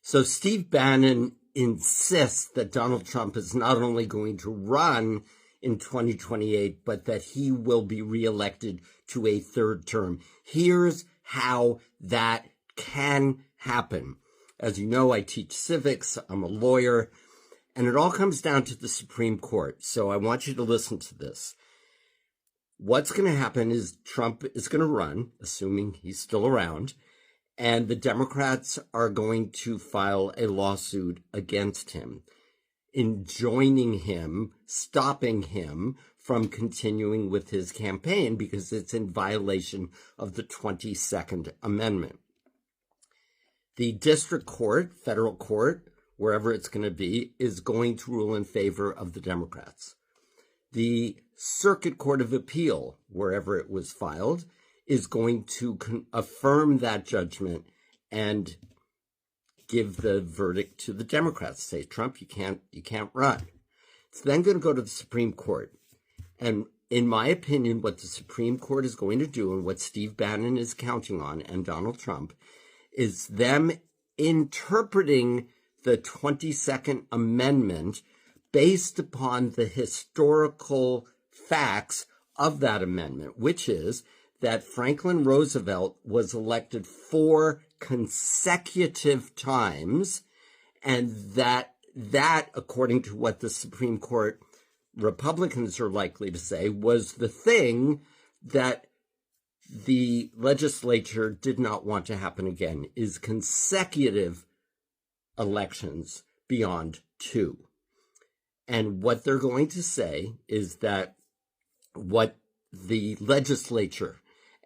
So Steve Bannon insists that Donald Trump is not only going to run in 2028, but that he will be reelected to a third term. Here's how that can happen. As you know, I teach civics. I'm a lawyer. And it all comes down to the Supreme Court. So I want you to listen to this. What's going to happen is Trump is going to run, assuming he's still around, and the Democrats are going to file a lawsuit against him, enjoining him, stopping him from continuing with his campaign because it's in violation of the 22nd Amendment. The district court, federal court, wherever it's going to be, is going to rule in favor of the Democrats. The Circuit Court of Appeal, wherever it was filed, is going to affirm that judgment and give the verdict to the Democrats. Say, Trump, you can't run. It's then going to go to the Supreme Court. And in my opinion, what the Supreme Court is going to do and what Steve Bannon is counting on and Donald Trump is them interpreting the 22nd Amendment based upon the historical facts of that amendment, which is that Franklin Roosevelt was elected 4 consecutive times, and that, according to what the Supreme Court Republicans are likely to say, was the thing that the legislature did not want to happen again, is consecutive elections beyond 2. And what they're going to say is that what the legislature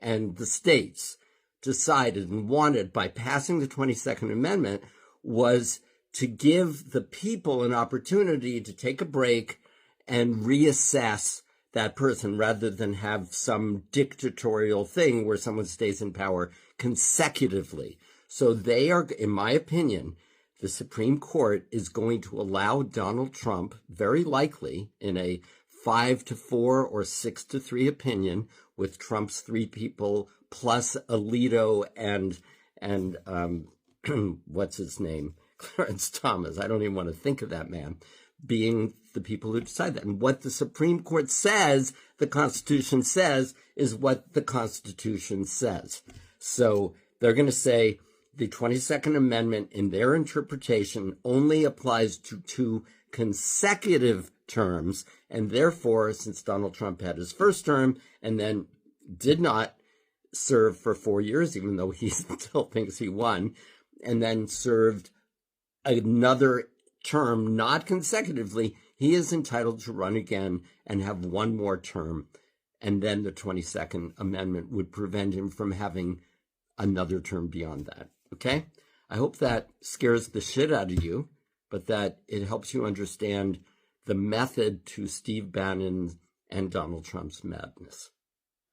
and the states decided and wanted by passing the 22nd Amendment was to give the people an opportunity to take a break and reassess that person rather than have some dictatorial thing where someone stays in power consecutively. So they are, in my opinion, the Supreme Court is going to allow Donald Trump, very likely in a 5-4 or 6-3 opinion, with Trump's 3 people plus Alito and what's his name, Clarence Thomas. I don't even want to think of that man, being the people who decide that. And what the Supreme Court says, the Constitution says, is what the Constitution says. So they're going to say the 22nd Amendment, in their interpretation, only applies to 2 consecutive terms, and therefore, since Donald Trump had his first term and then did not serve for 4 years, even though he still thinks he won, and then served another term, not consecutively, he is entitled to run again and have 1 more term, and then the 22nd Amendment would prevent him from having another term beyond that. Okay? I hope that scares the shit out of you, but that it helps you understand the method to Steve Bannon and Donald Trump's madness.